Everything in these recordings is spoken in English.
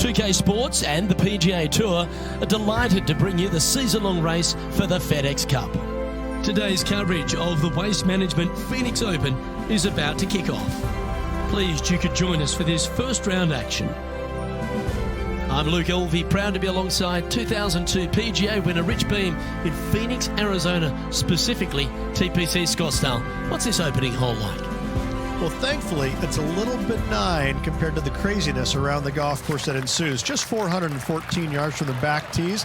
2K Sports and the PGA Tour are delighted to bring you the season-long race for the FedEx Cup. Today's coverage of the Waste Management Phoenix Open is about to kick off. Pleased you could join us for this first round action. I'm Luke Elvey, proud to be alongside 2002 PGA winner Rich Beem in Phoenix, Arizona, specifically TPC Scottsdale. What's this opening hole like? Well, thankfully, it's a little benign compared to the craziness around the golf course that ensues. Just 414 yards from the back tees.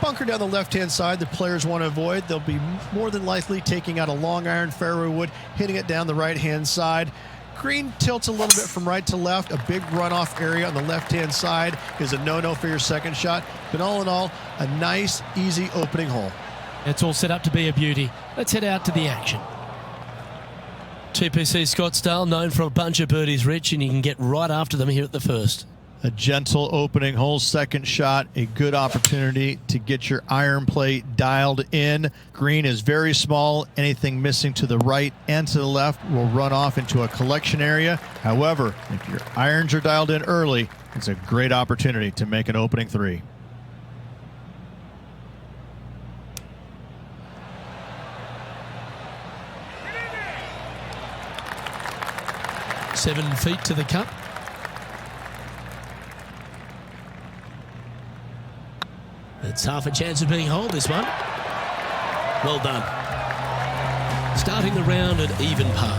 Bunker down the left-hand side, the players want to avoid. They'll be more than likely taking out a long iron fairway wood, hitting it down the right-hand side. Green tilts a little bit from right to left. A big runoff area on the left-hand side is a no-no for your second shot. But all in all, a nice, easy opening hole. It's all set up to be a beauty. Let's head out to the action. TPC Scottsdale, known for a bunch of birdies, Rich, and you can get right after them here at the first. A gentle opening hole, second shot, a good opportunity to get your iron play dialed in. Green is very small. Anything missing to the right and to the left will run off into a collection area. However, if your irons are dialed in early, it's a great opportunity to make an opening three. Seven feet to the cup. It's half a chance of being holed, this one. Well done. Starting the round at even par.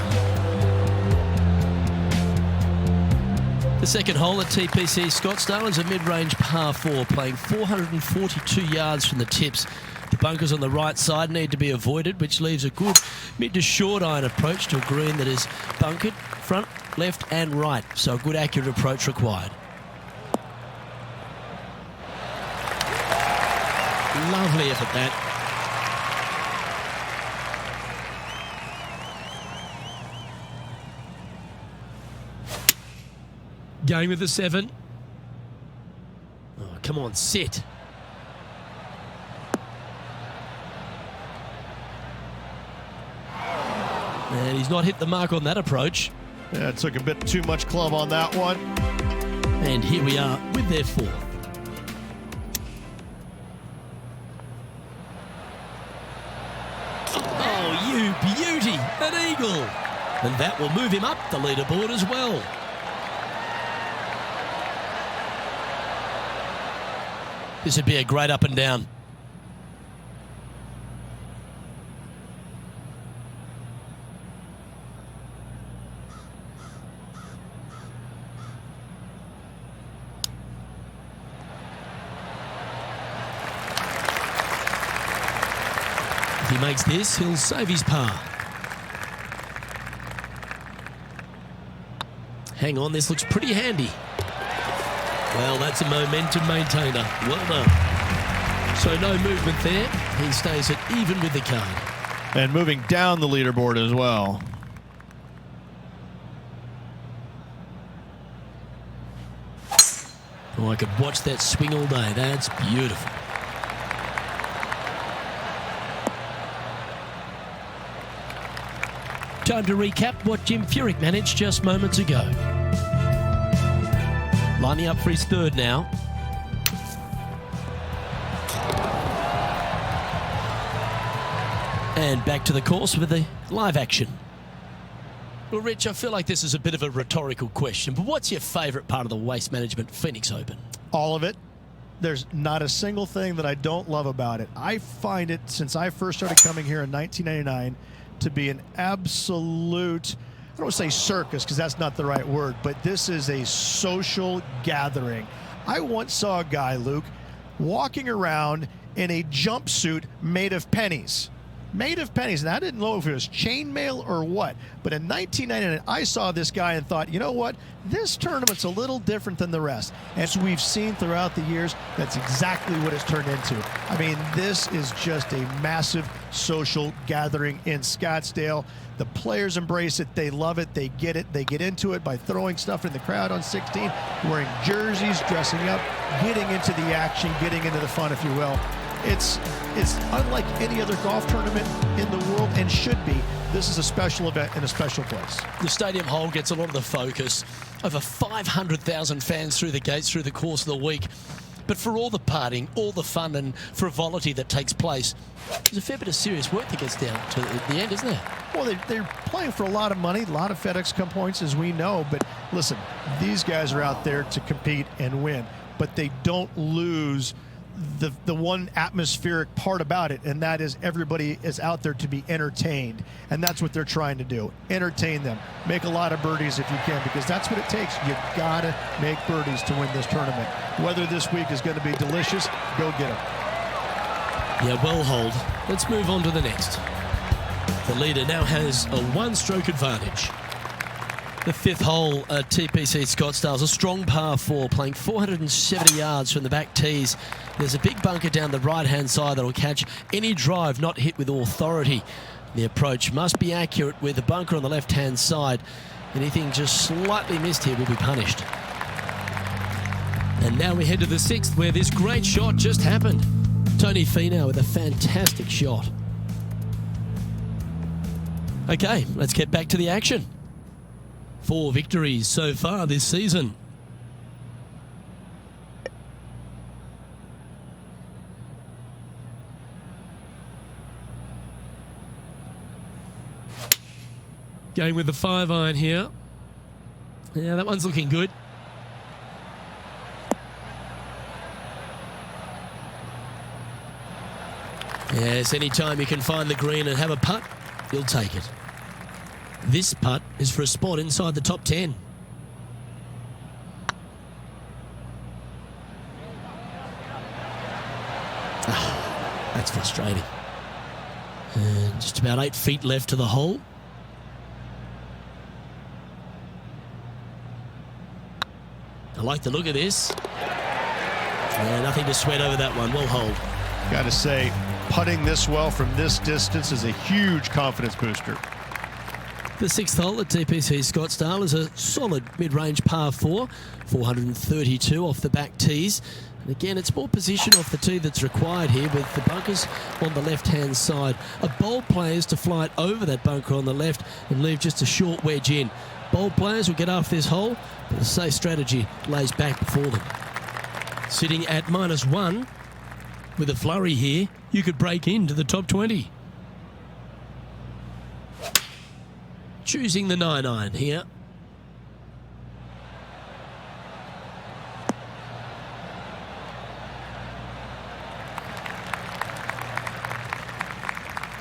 The second hole at TPC Scottsdale is a mid-range par 4, playing 442 yards from the tips. The bunkers on the right side need to be avoided, which leaves a good mid to short iron approach to a green that is bunkered front, left and right, so a good accurate approach required. Lovely effort that. Going with the 7. Oh, come on, sit. And he's not hit the mark on that approach. Yeah, it took a bit too much club on that one. And here we are with their 4th. Oh, you beauty! An eagle! And that will move him up the leaderboard as well. This would be a great up and down. If he makes this, he'll save his par. Hang on, this looks pretty handy. Well, that's a momentum maintainer. Well done. So no movement there. He stays at even with the card. And moving down the leaderboard as well. Oh, I could watch that swing all day. That's beautiful. Time to recap what Jim Furyk managed just moments ago. Lining up for his 3rd now. And back to the course with the live action. Well, Rich, I feel like this is a bit of a rhetorical question, but what's your favourite part of the Waste Management Phoenix Open? All of it. There's not a single thing that I don't love about it. I find it, since I first started coming here in 1999, to be an absolute, I don't want to say circus because that's not the right word, but this is a social gathering. I once saw a guy, Luke, walking around in a jumpsuit made of pennies. Made of pennies. And I didn't know if it was chainmail or what. But in 1999, I saw this guy and thought, you know what? This tournament's a little different than the rest. As we've seen throughout the years, that's exactly what it's turned into. I mean, this is just a massive social gathering in Scottsdale. The players embrace it. They love it. They get it. They get into it by throwing stuff in the crowd on 16, wearing jerseys, dressing up, getting into the action, getting into the fun, if you will. It's unlike any other golf tournament in the world, and should be. This is a special event in a special place. The stadium hole gets a lot of the focus. Over 500,000 fans through the gates through the course of the week. But for all the partying, all the fun and frivolity that takes place, there's a fair bit of serious work that gets down to the end, isn't there? Well, they're playing for a lot of money, a lot of FedEx Cup points, as we know. But listen, these guys are out there to compete and win. But they don't lose the one atmospheric part about it, and that is everybody is out there to be entertained. And that's what they're trying to do. Entertain them. Make a lot of birdies if you can, because that's what it takes. You gotta make birdies to win this tournament. Whether this week is going to be delicious, go get them. Yeah, well hold. Let's move on to the next. The leader now has a one-stroke advantage. The fifth hole at TPC Scottsdale is a strong par 4, playing 470 yards from the back tees. There's a big bunker down the right-hand side that will catch any drive not hit with authority. The approach must be accurate with the bunker on the left-hand side. Anything just slightly missed here will be punished. And now we head to the sixth, where this great shot just happened. Tony Finau with a fantastic shot. Okay, let's get back to the action. 4 victories so far this season. Going with the 5-iron here. Yeah, that one's looking good. Yes, anytime you can find the green and have a putt, you'll take it. This putt is for a spot inside the top 10. That's frustrating. And just about 8 feet left to the hole. I like the look of this. Nothing to sweat over that one. Well hold. Got to say, putting this well from this distance is a huge confidence booster. The sixth hole at TPC Scottsdale is a solid mid-range par 4, 432 off the back tees. And again, it's more position off the tee that's required here, with the bunkers on the left-hand side. A bold player is to fly it over that bunker on the left and leave just a short wedge in. Bold players will get off this hole, but the safe strategy lays back before them. Sitting at -1, with a flurry here, you could break into the top 20. Choosing the 9-iron here.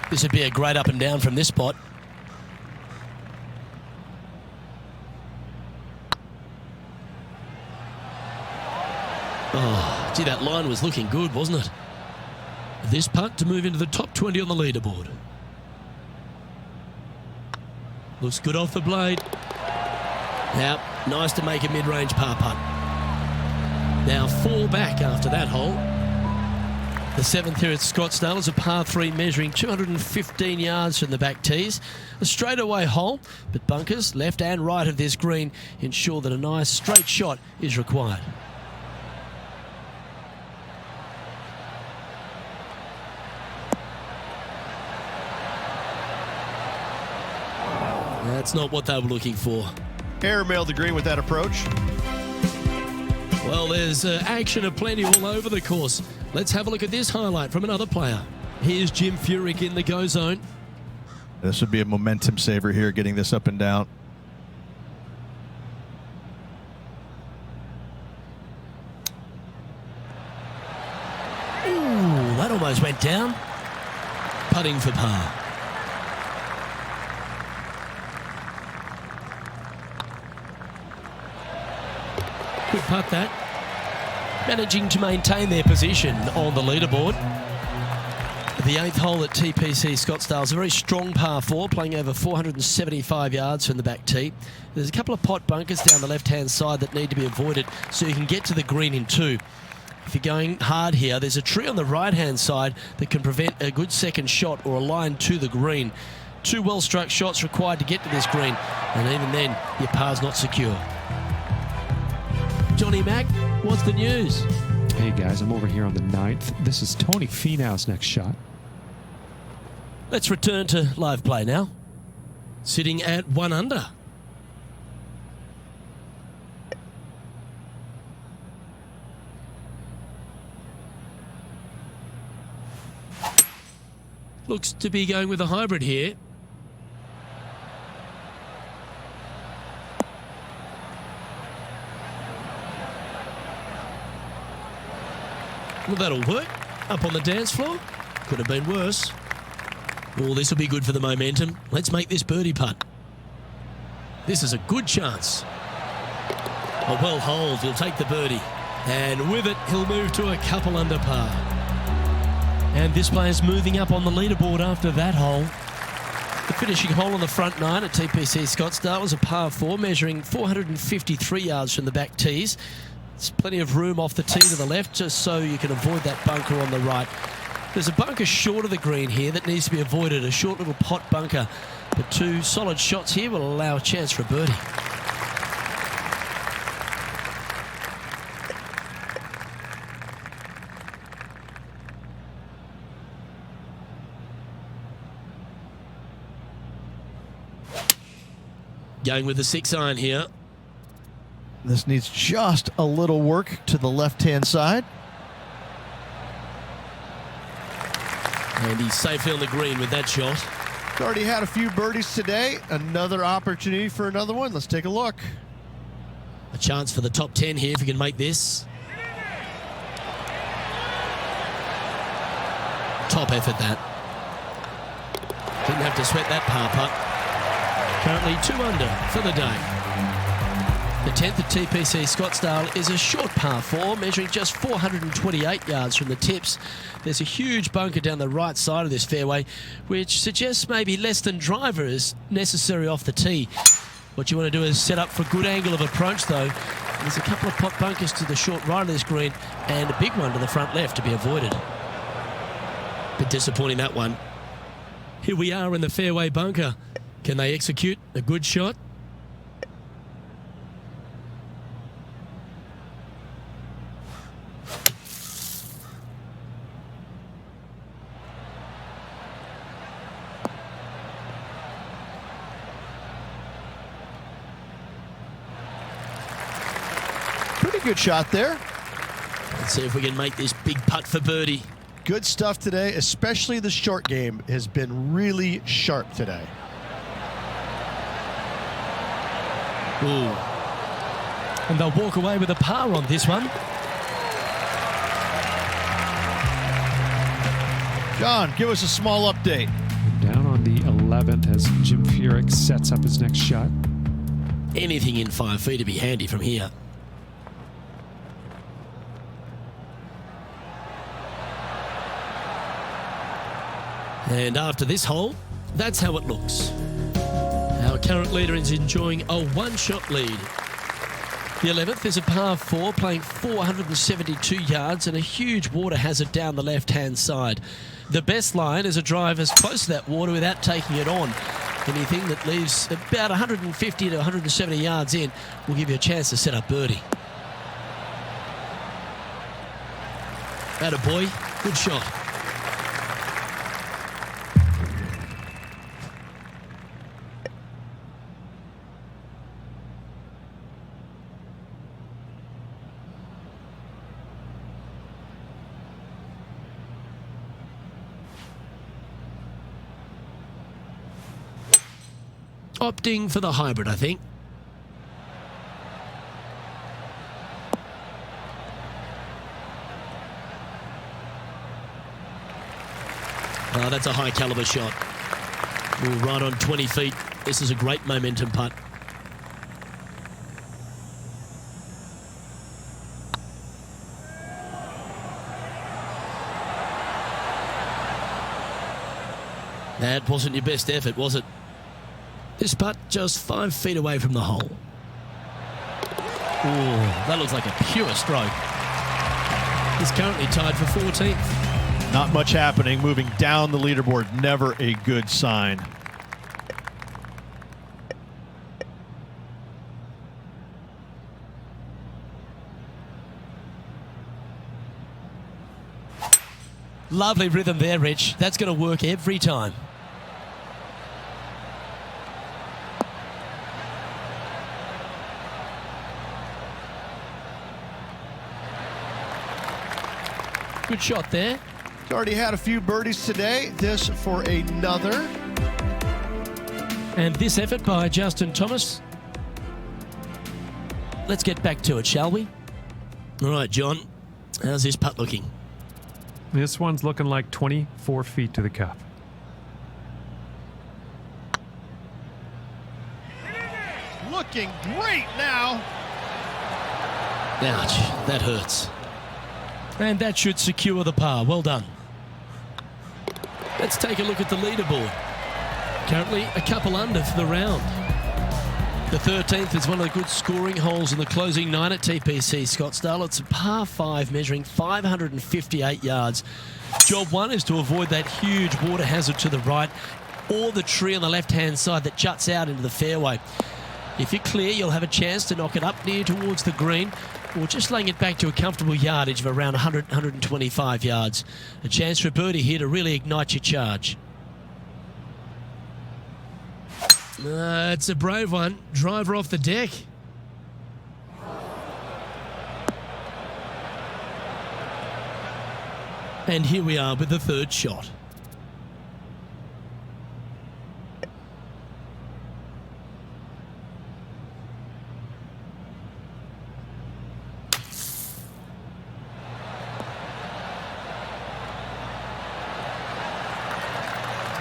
This would be a great up and down from this spot. Oh, gee, that line was looking good, wasn't it? This putt to move into the top 20 on the leaderboard. Looks good off the blade. Now, nice to make a mid-range par putt. Now 4 back after that hole. The 7th here at Scottsdale is a par 3 measuring 215 yards from the back tees. A straightaway hole, but bunkers left and right of this green ensure that a nice straight shot is required. That's not what they were looking for. Airmailed the green with that approach. Well, there's action aplenty all over the course. Let's have a look at this highlight from another player. Here's Jim Furyk in the go zone. This would be a momentum saver here, getting this up and down. Ooh, that almost went down. Putting for par. Good putt that. Managing to maintain their position on the leaderboard. The 8th hole at TPC Scottsdale is a very strong par 4, playing over 475 yards from the back tee. There's a couple of pot bunkers down the left-hand side that need to be avoided so you can get to the green in 2. If you're going hard here, there's a tree on the right-hand side that can prevent a good second shot or a line to the green. 2 well-struck shots required to get to this green, and even then, your par's not secure. Johnny Mack, what's the news? Hey guys, I'm over here on the 9th. This is Tony Finau's next shot. Let's return to live play now. Sitting at 1 under. Looks to be going with a hybrid here. Well, that'll work. Up on the dance floor. Could have been worse. Oh, this will be good for the momentum. Let's make this birdie putt. This is a good chance. A well hold. He'll take the birdie. And with it, he'll move to a couple under par. And this player's moving up on the leaderboard after that hole. The finishing hole on the front 9 at TPC Scottsdale was a par 4, measuring 453 yards from the back tees. There's plenty of room off the tee to the left, just so you can avoid that bunker on the right. There's a bunker short of the green here that needs to be avoided, a short little pot bunker. But 2 solid shots here will allow a chance for a birdie. Going with the 6-iron here. This needs just a little work to the left-hand side. And he's safely on the green with that shot. He's already had a few birdies today. Another opportunity for another one. Let's take a look. A chance for the top 10 here if he can make this. Top effort that. Didn't have to sweat that par putt. Currently 2 under for the day. The 10th at TPC Scottsdale is a short par 4, measuring just 428 yards from the tips. There's a huge bunker down the right side of this fairway, which suggests maybe less than driver is necessary off the tee. What you want to do is set up for a good angle of approach, though. There's a couple of pot bunkers to the short right of this green and a big one to the front left to be avoided. Bit disappointing, that one. Here we are in the fairway bunker. Can they execute a good shot? Pretty good shot there. Let's see if we can make this big putt for birdie. Good stuff today, especially the short game has been really sharp today. Ooh. And they'll walk away with a par on this one. John, give us a small update. Down on the 11th as Jim Furyk sets up his next shot. Anything in 5 feet to be handy from here. And after this hole, that's how it looks. Our current leader is enjoying a 1-shot lead. The 11th is a par 4, playing 472 yards and a huge water hazard down the left-hand side. The best line is a drive as close to that water without taking it on. Anything that leaves about 150 to 170 yards in will give you a chance to set up birdie. Attaboy, good shot. Opting for the hybrid, I think. Oh, that's a high caliber shot. Ooh, right on 20 feet. This is a great momentum putt. That wasn't your best effort, was it? This putt just 5 feet away from the hole. Ooh, that looks like a pure stroke. He's currently tied for 14th. Not much happening. Moving down the leaderboard, never a good sign. Lovely rhythm there, Rich. That's going to work every time. Good shot there. He's already had a few birdies today. This for another. And this effort by Justin Thomas. Let's get back to it, shall we? All right, John. How's this putt looking? This one's looking like 24 feet to the cup. Looking great now. Ouch, that hurts. And that should secure the par. Well done. Let's take a look at the leaderboard. Currently a couple under for the round. The 13th is one of the good scoring holes in the closing 9 at TPC Scottsdale. It's a par 5 measuring 558 yards. Job 1 is to avoid that huge water hazard to the right or the tree on the left-hand side that juts out into the fairway. If you're clear, you'll have a chance to knock it up near towards the green or just laying it back to a comfortable yardage of around 100, 125 yards. A chance for a birdie here to really ignite your charge. It's a brave one. Driver off the deck. And here we are with the third shot.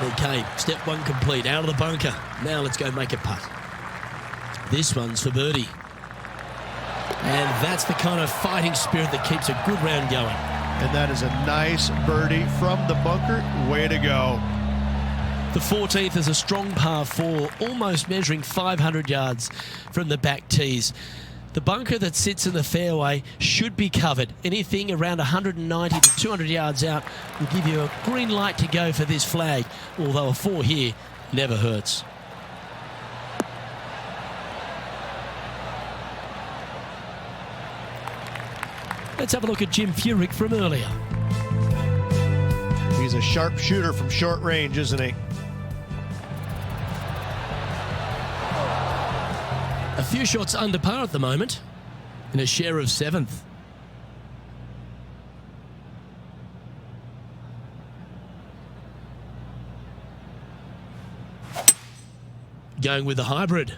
Okay, step 1 complete, out of the bunker. Now let's go make a putt. This one's for birdie. And that's the kind of fighting spirit that keeps a good round going. And that is a nice birdie from the bunker. Way to go. The 14th is a strong par 4, almost measuring 500 yards from the back tees. The bunker that sits in the fairway should be covered. Anything around 190 to 200 yards out will give you a green light to go for this flag, although a 4 here never hurts. Let's have a look at Jim Furyk from earlier. He's a sharp shooter from short range, isn't he? A few shots under par at the moment, in a share of 7th. Going with the hybrid.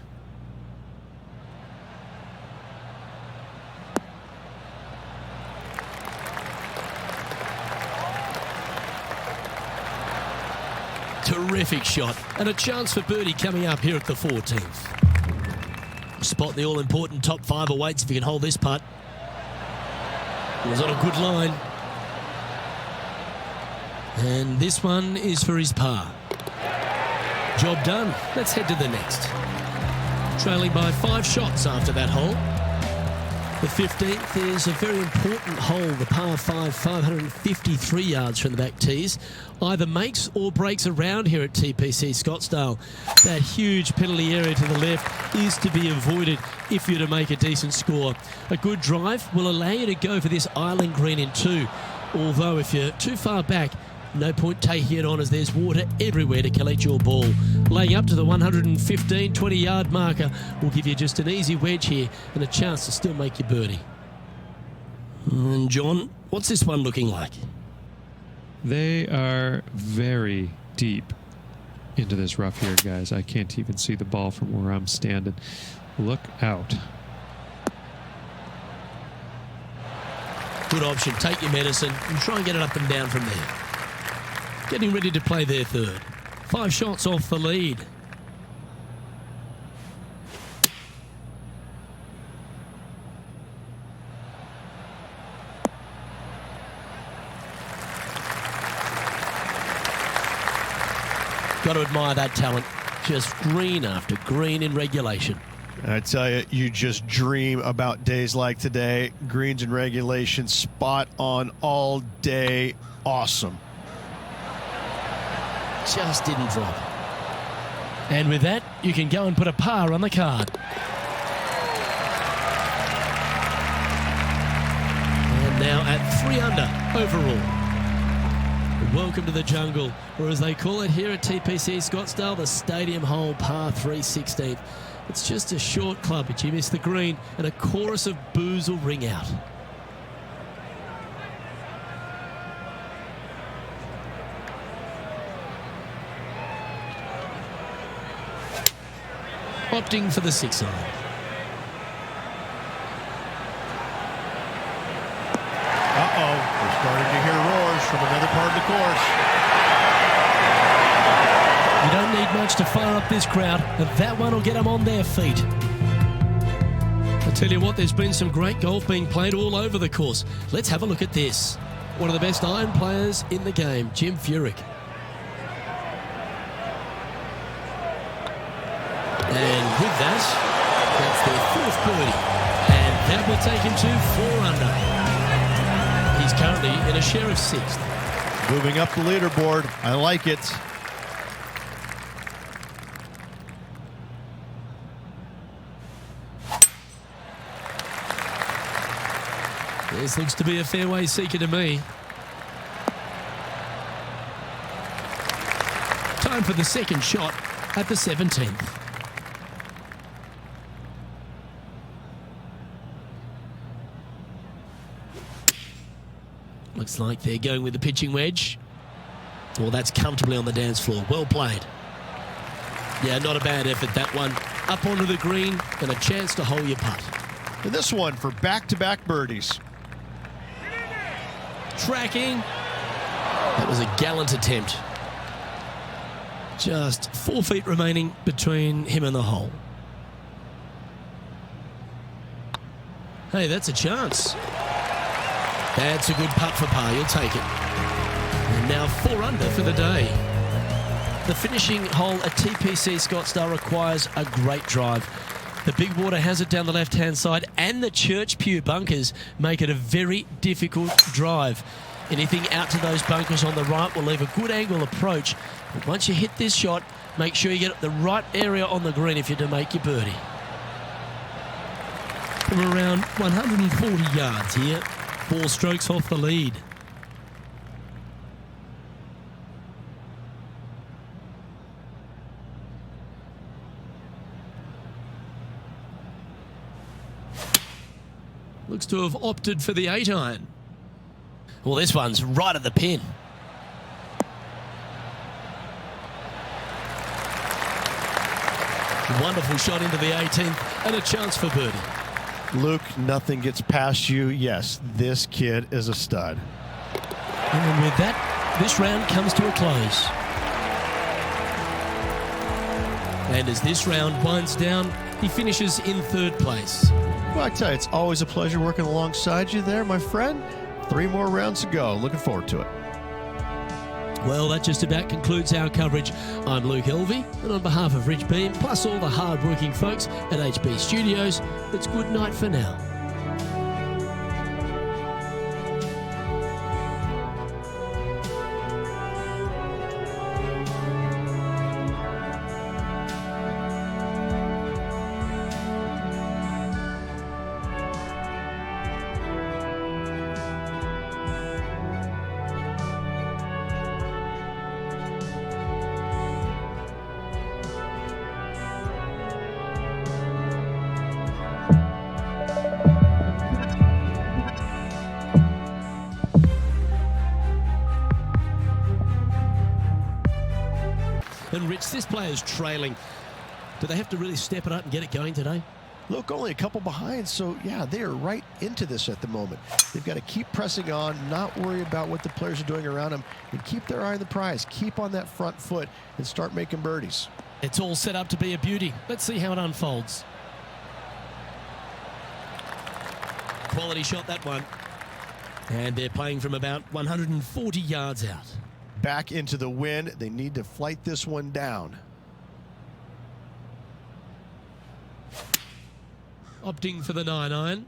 Terrific shot, and a chance for birdie coming up here at the 14th. Spot the all-important top 5 awaits if you can hold this putt. It was on a good line. And this one is for his par. Job done. Let's head to the next. Trailing by 5 shots after that hole. The 15th is a very important hole, the par 5, 553 yards from the back tees. Either makes or breaks around here at TPC Scottsdale. That huge penalty area to the left is to be avoided if you're to make a decent score. A good drive will allow you to go for this island green in 2. Although if you're too far back, no point taking it on as there's water everywhere to collect your ball. Laying up to the 115, 20-yard marker will give you just an easy wedge here and a chance to still make your birdie. And John, what's this one looking like? They are very deep into this rough here, guys. I can't even see the ball from where I'm standing. Look out. Good option. Take your medicine and try and get it up and down from there. Getting ready to play their third. 5 shots off the lead. Got to admire that talent. Just green after green in regulation. I tell you, you just dream about days like today. Greens in regulation, spot on all day. Awesome. Just didn't drop. And with that, you can go and put a par on the card. And now at 3 under overall. Welcome to the jungle, or as they call it here at TPC Scottsdale, the Stadium Hole Par 3/16. It's just a short club, but you miss the green, and a chorus of boos will ring out. Opting for the 6-iron. Uh-oh, we're starting to hear roars from another part of the course. You don't need much to fire up this crowd, but that one will get them on their feet. I tell you what, there's been some great golf being played all over the course. Let's have a look at this. One of the best iron players in the game, Jim Furyk. And with that, that's their 4th birdie. And that will take him to 4 under. He's currently in a share of 6th. Moving up the leaderboard. I like it. This looks to be a fairway seeker to me. Time for the second shot at the 17th. Looks like they're going with the pitching wedge. Well, that's comfortably on the dance floor. Well played. Yeah, not a bad effort, that one. Up onto the green and a chance to hole your putt. And this one for back-to-back birdies. Tracking. That was a gallant attempt. Just 4 feet remaining between him and the hole. Hey, that's a chance. That's a good putt for par. You'll take it. And now 4 under for the day. The finishing hole at TPC Scottsdale requires a great drive. The big water hazard down the left-hand side and the church pew bunkers make it a very difficult drive. Anything out to those bunkers on the right will leave a good angle approach. But once you hit this shot, make sure you get the right area on the green if you're to make your birdie. From around 140 yards here, 4 strokes off the lead. Looks to have opted for the 8-iron. Well, this one's right at the pin. Wonderful shot into the 18th and a chance for birdie. Luke, nothing gets past you. Yes, this kid is a stud. And with that, this round comes to a close. And as this round winds down, he finishes in 3rd place. Well, I tell you, it's always a pleasure working alongside you there, my friend. 3 more rounds to go. Looking forward to it. Well, that just about concludes our coverage. I'm Luke Elvey, and on behalf of Rich Beam, plus all the hard-working folks at HB Studios, it's good night for now. And Rich, this player's trailing. Do they have to really step it up and get it going today? Look, only a couple behind, so yeah, they are right into this at the moment. They've got to keep pressing on, not worry about what the players are doing around them, and keep their eye on the prize. Keep on that front foot and start making birdies. It's all set up to be a beauty. Let's see how it unfolds. Quality shot, that one. And they're playing from about 140 yards out. Back into the wind. They need to flight this one down. Opting for the 9-iron.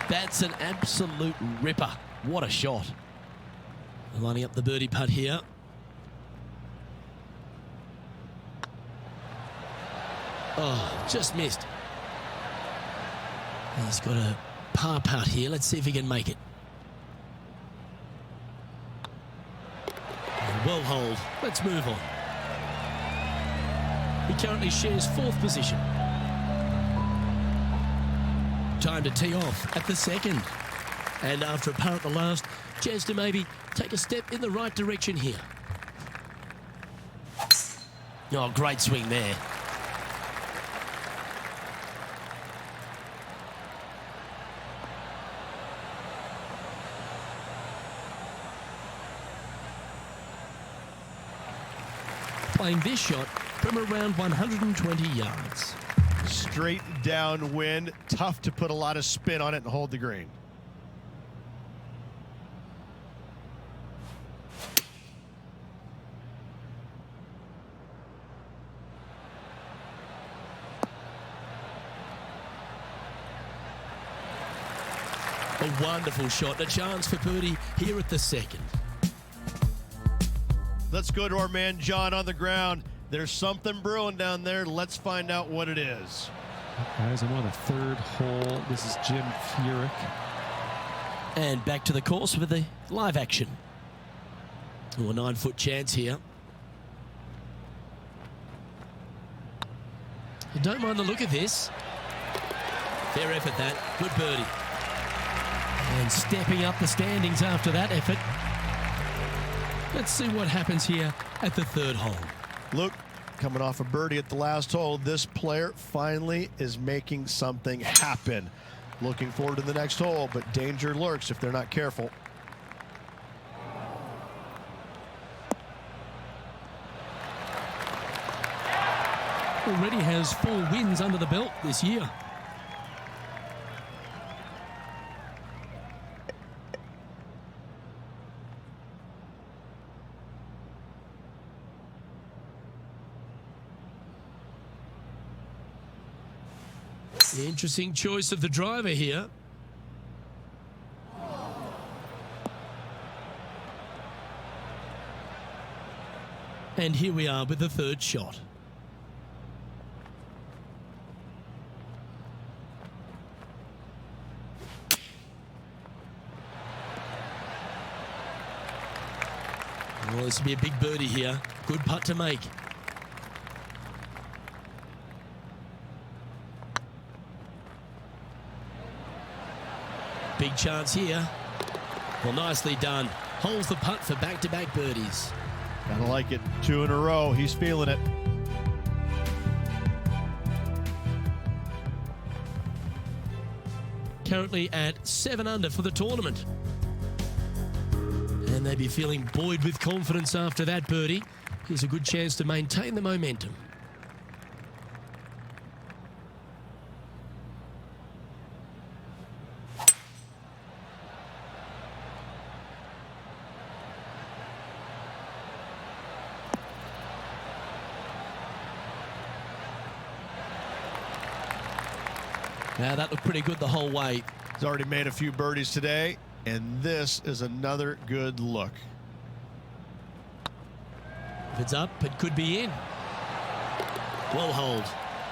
That's an absolute ripper. What a shot. Lining up the birdie putt here. Oh, just missed. He's got a par putt here. Let's see if he can make it. Well hold. Let's move on. He currently shares 4th position. Time to tee off at the 2nd. And after a par at the last, chance to maybe take a step in the right direction here. Oh, great swing there. Playing this shot from around 120 yards. Straight downwind, tough to put a lot of spin on it and hold the green. A wonderful shot, a chance for birdie here at the 2nd. Let's go to our man John on the ground. There's something brewing down there. Let's find out what it is. Guys, I'm on the 3rd hole. This is Jim Furyk. And back to the course with the live action. Oh, a 9-foot chance here. I don't mind the look of this. Fair effort that. Good birdie. And stepping up the standings after that effort. Let's see what happens here at the 3rd hole. Luke, coming off a birdie at the last hole, this player finally is making something happen. Looking forward to the next hole, but danger lurks if they're not careful. Already has 4 wins under the belt this year. Interesting choice of the driver here. And here we are with the 3rd shot. Well, this will be a big birdie here. Good putt to make. Big chance here. Well, nicely done. Holds the putt for back-to-back birdies. Gotta like it. 2 in a row. He's feeling it. Currently at 7 under for the tournament. And they'd be feeling buoyed with confidence after that birdie. Here's a good chance to maintain the momentum. Now that looked pretty good the whole way. He's already made a few birdies today, and this is another good look. If it's up, it could be in. Well hold.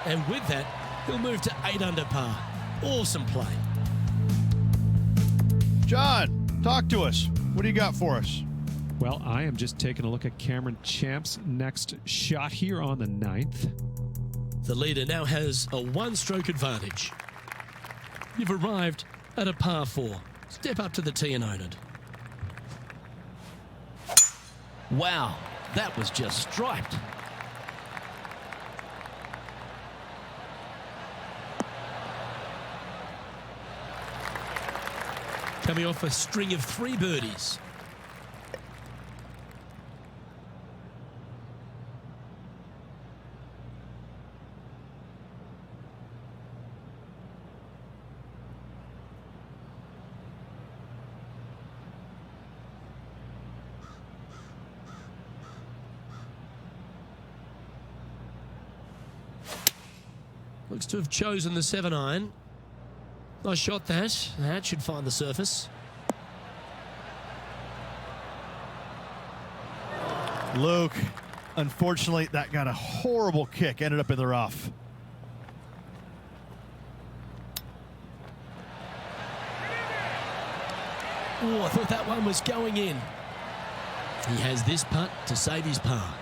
And with that, he'll move to 8 under par. Awesome play. John, talk to us. What do you got for us? Well, I am just taking a look at Cameron Champ's next shot here on the 9th. The leader now has a 1-stroke advantage. You've arrived at a par 4. Step up to the tee and own it. Wow, that was just striped. Coming off a string of 3 birdies. Looks to have chosen the 7-iron. Nice shot that. That should find the surface. Luke, unfortunately, that got a horrible kick. Ended up in the rough. Oh, I thought that one was going in. He has this putt to save his par.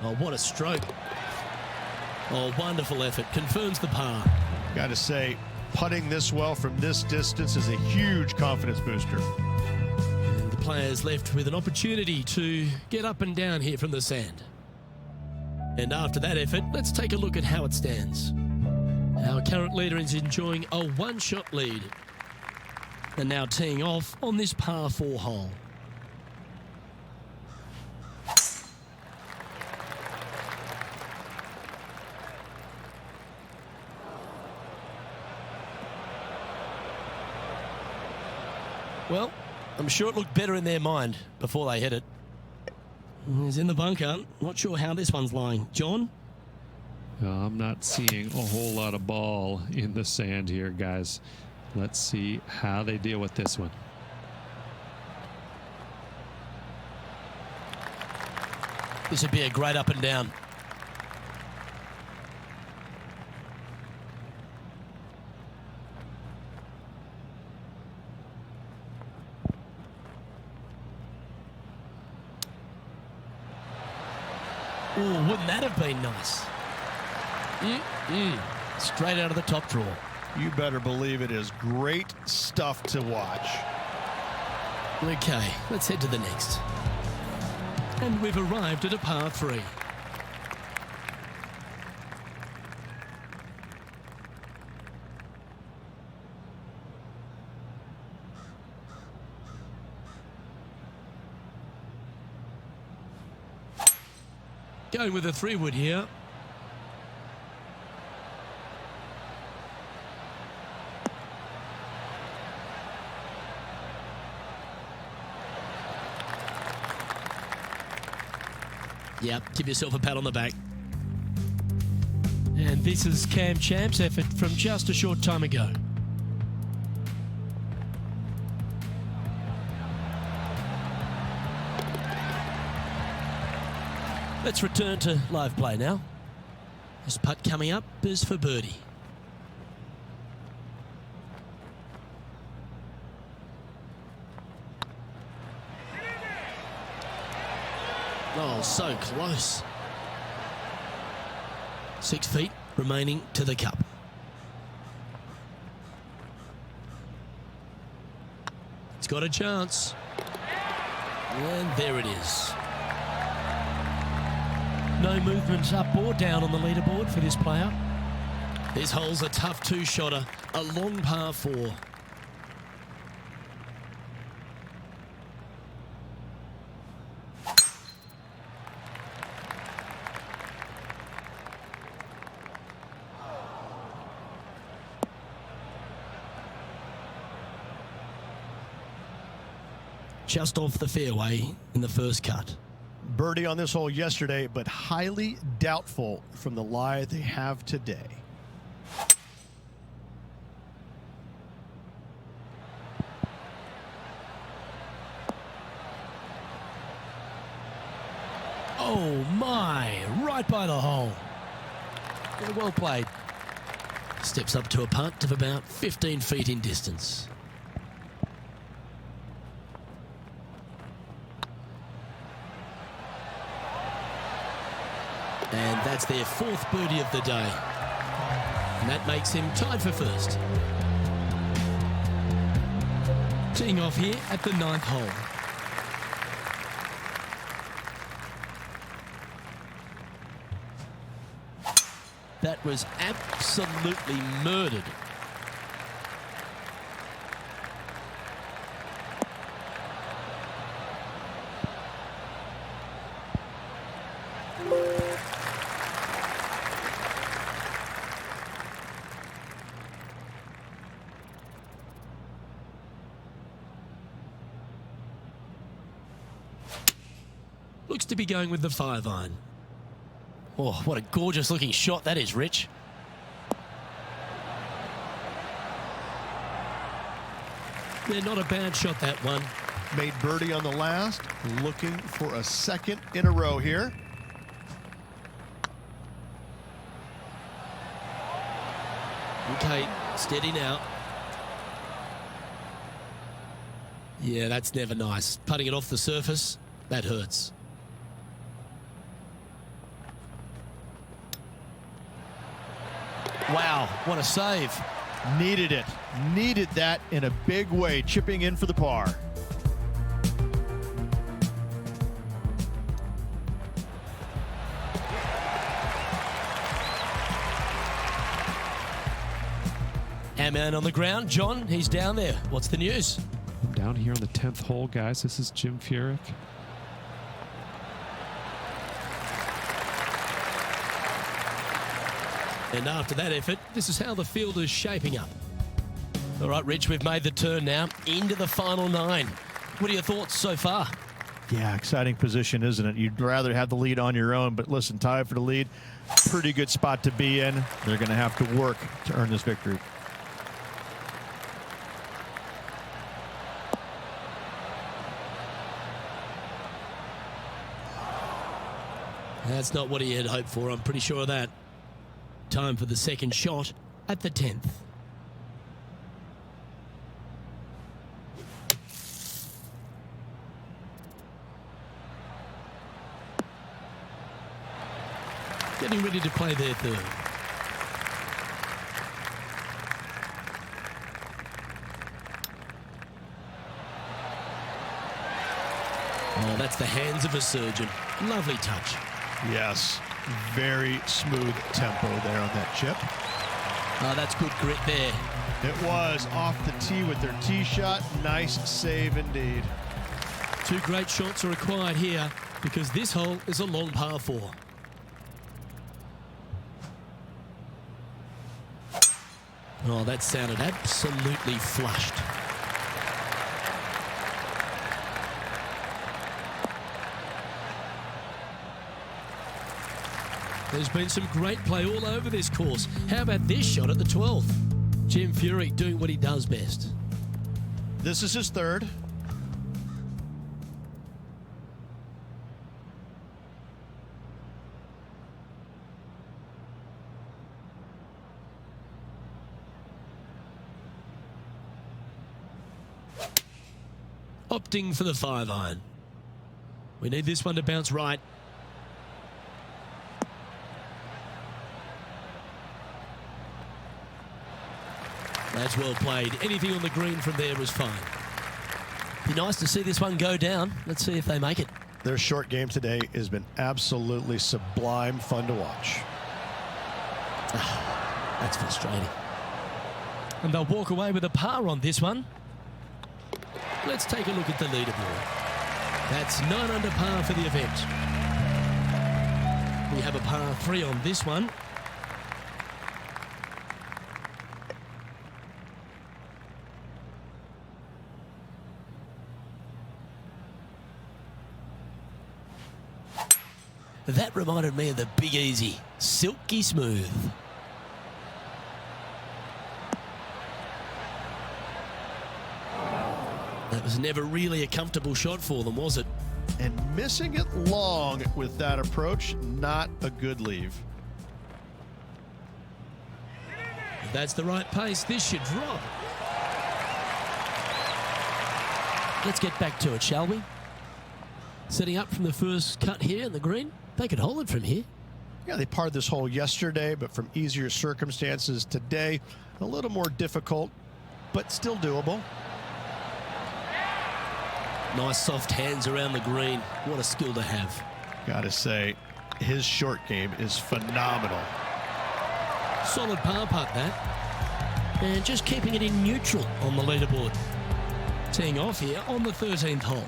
Oh, what a stroke. Oh, wonderful effort. Confirms the par. Got to say, putting this well from this distance is a huge confidence booster. And the players left with an opportunity to get up and down here from the sand. And after that effort, let's take a look at how it stands. Our current leader is enjoying a one-shot lead. And now teeing off on this par 4 hole. Well, I'm sure it looked better in their mind before they hit it. He's in the bunker. Not sure how this one's lying. John? I'm not seeing a whole lot of ball in the sand here, guys. Let's see how they deal with this one. This would be a great up and down. Oh, wouldn't that have been nice? Straight out of the top drawer. You better believe it is great stuff to watch. Okay, let's head to the next. And we've arrived at a par 3. Going with a 3-wood here. Yep, give yourself a pat on the back. And this is Cam Champ's effort from just a short time ago. Let's return to live play now. This putt coming up is for birdie. Oh, so close. 6 feet remaining to the cup. It's got a chance. And there it is. No movement up or down on the leaderboard for this player. This hole's a tough 2-shotter, a long par 4. Just off the fairway in the first cut. Birdie on this hole yesterday, but highly doubtful from the lie they have today. Oh my, right by the hole. Yeah, well played. Steps up to a putt of about 15 feet in distance. And that's their 4th birdie of the day. And that makes him tied for first. Teeing off here at the 9th hole. That was absolutely murdered. Looks to be going with the 5-iron. Oh, what a gorgeous looking shot that is, Rich. Yeah, not a bad shot, that one. Made birdie on the last, looking for a 2nd in a row here. Okay, steady now. Yeah, that's never nice. Putting it off the surface, that hurts. Wow, what a save. Needed it. Needed that in a big way, chipping in for the par. Our man on the ground, John, he's down there. What's the news? I'm down here on the 10th hole, guys. This is Jim Furyk. And after that effort, this is how the field is shaping up. All right, Rich, we've made the turn now into the final 9. What are your thoughts so far? Yeah, exciting position, isn't it? You'd rather have the lead on your own, but listen, tied for the lead, pretty good spot to be in. They're going to have to work to earn this victory. That's not what he had hoped for, I'm pretty sure of that. Time for the second shot at the 10th. Getting ready to play their third. Oh, that's the hands of a surgeon. Lovely touch. Yes, very smooth tempo there on that chip. Oh, that's good grit there. It was off the tee with their tee shot. Nice save indeed. 2 great shots are required here because this hole is a long par 4. Oh, that sounded absolutely flushed. There's been some great play all over this course. How about this shot at the 12th? Jim Furyk doing what he does best. This is his third. Opting for the 5-iron. We need this one to bounce right. That's well played. Anything on the green from there was fine. Be nice to see this one go down. Let's see if they make it. Their short game today has been absolutely sublime fun to watch. That's frustrating. And they'll walk away with a par on this one. Let's take a look at the leaderboard. That's 9 under par for the event. We have a par 3 on this one. That reminded me of the Big Easy. Silky smooth. That was never really a comfortable shot for them, was it? And missing it long with that approach, not a good leave. If that's the right pace, this should drop. Let's get back to it, shall we? Setting up from the first cut here in the green. They could hold it from here. Yeah, they parred this hole yesterday, but from easier circumstances today, a little more difficult, but still doable. Nice soft hands around the green. What a skill to have. Gotta say, his short game is phenomenal. Solid par putt, that. And just keeping it in neutral on the leaderboard. Teeing off here on the 13th hole.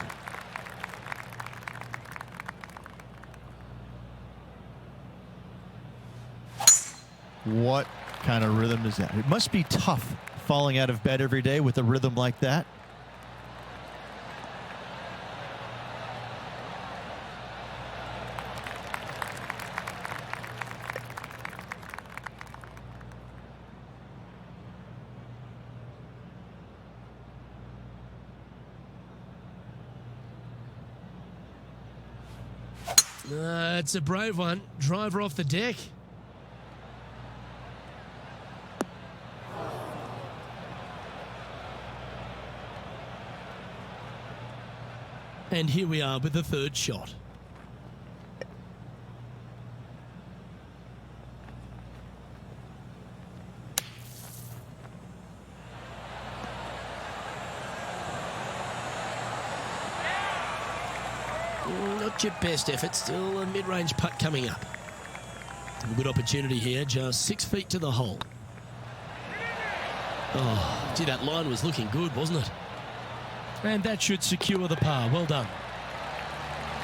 What kind of rhythm is that? It must be tough falling out of bed every day with a rhythm like that. It's a brave one. Driver off the deck. And here we are with the third shot. Not your best effort, still a mid-range putt coming up. A good opportunity here, just 6 feet to the hole. Oh, gee, that line was looking good, wasn't it? And that should secure the par. Well done.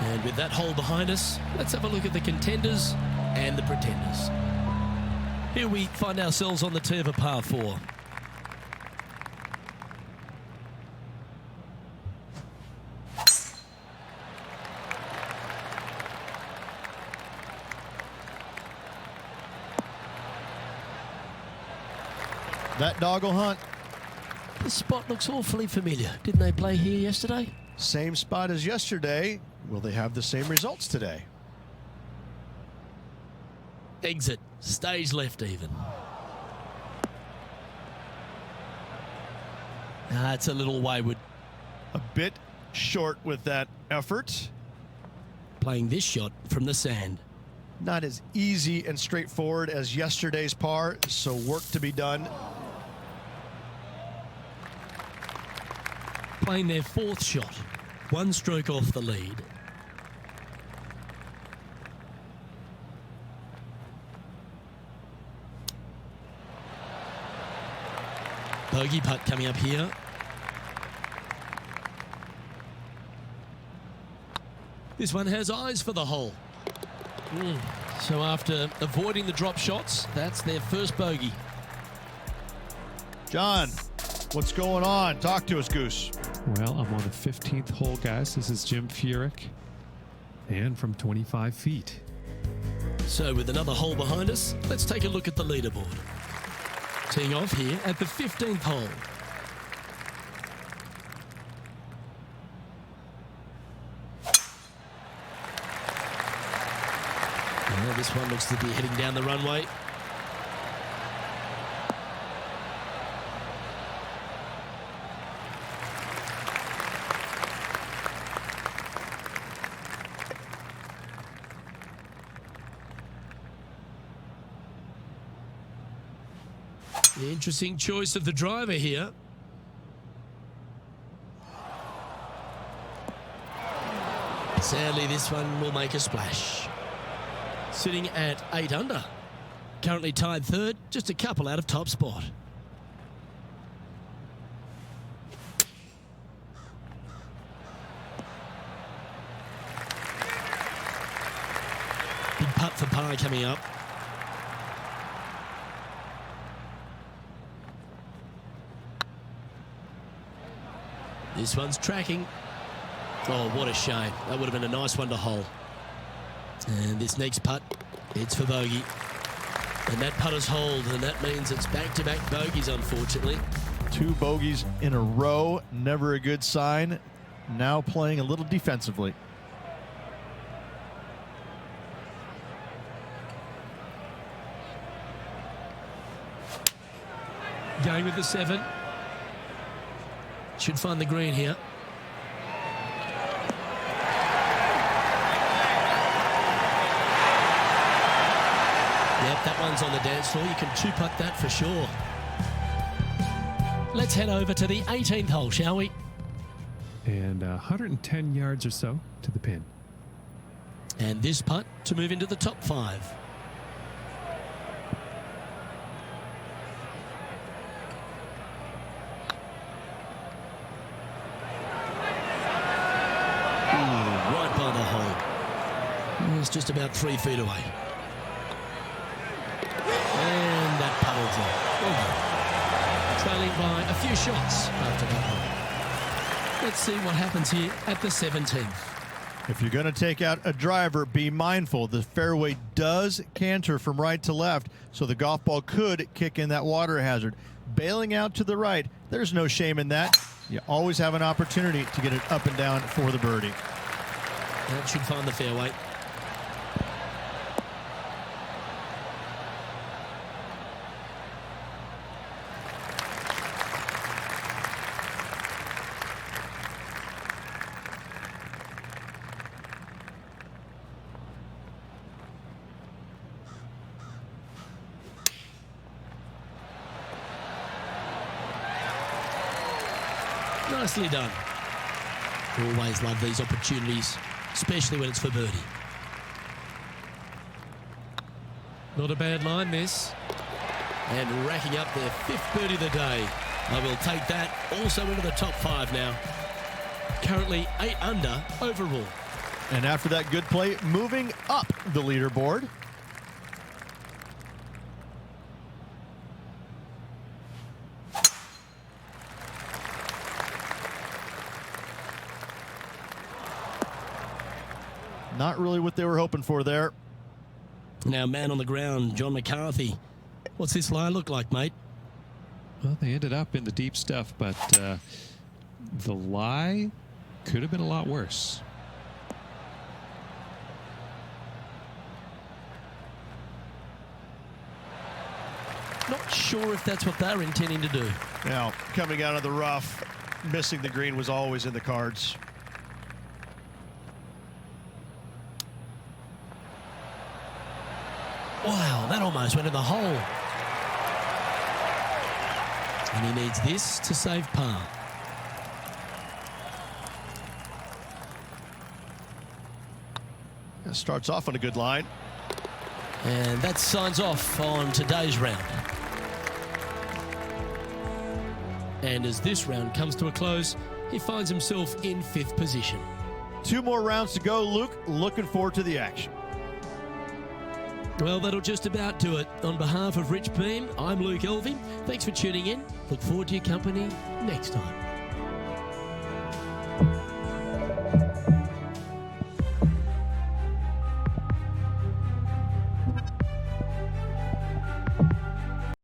And with that hole behind us, let's have a look at the contenders and the pretenders. Here we find ourselves on the tee of a par 4. That dog will hunt. This spot looks awfully familiar. Didn't they play here yesterday? Same spot as yesterday. Will they have the same results today? Exit. Stage left even. It's a little wayward. A bit short with that effort. Playing this shot from the sand. Not as easy and straightforward as yesterday's par, so work to be done. Playing their fourth shot. 1 stroke off the lead. Bogey putt coming up here. This one has eyes for the hole. So after avoiding the drop shots, that's their first bogey. John, what's going on? Talk to us, Goose. Well, I'm on the 15th hole, guys. This is Jim Furyk. And from 25 feet. So with another hole behind us, let's take a look at the leaderboard. Teeing off here at the 15th hole. Well, this one looks to be heading down the runway. The interesting choice of the driver here. Sadly, this one will make a splash. Sitting at 8 under. Currently tied third, just a couple out of top spot. Big putt for par coming up. This one's tracking. Oh, what a shame. That would have been a nice one to hole. And this next putt, it's for bogey. And that putt is holed, and that means it's back-to-back bogeys, unfortunately. 2 bogeys in a row, never a good sign. Now playing a little defensively. Going with the 7. Should find the green here. Yep, that one's on the dance floor. You can 2-putt that for sure. Let's head over to the 18th hole, shall we? And 110 yards or so to the pin. And this putt to move into the top 5. Right by the hole. It's just about 3 feet away. And that puddles on. Trailing by a few shots after that hole. Let's see what happens here at the 17th. If you're going to take out a driver, be mindful. The fairway does canter from right to left, so the golf ball could kick in that water hazard. Bailing out to the right, there's no shame in that. You always have an opportunity to get it up and down for the birdie. That should find the fairway. Nicely done. Always love these opportunities, especially when it's for birdie. Not a bad line, this. And racking up their 5th birdie of the day. I will take that also into the top 5 now. Currently 8 under overall. And after that good play, moving up the leaderboard. Not really what they were hoping for there. Now, man on the ground, John McCarthy. What's this line look like, mate? Well, they ended up in the deep stuff, but the lie could have been a lot worse. Not sure if that's what they're intending to do. Now, coming out of the rough, missing the green was always in the cards. Wow, that almost went in the hole. And he needs this to save par. It starts off on a good line. And that signs off on today's round. And as this round comes to a close, he finds himself in 5th position. 2 more rounds to go, Luke. Looking forward to the action. Well, that'll just about do it. On behalf of Rich Beam, I'm Luke Elving. Thanks for tuning in. Look forward to your company next time.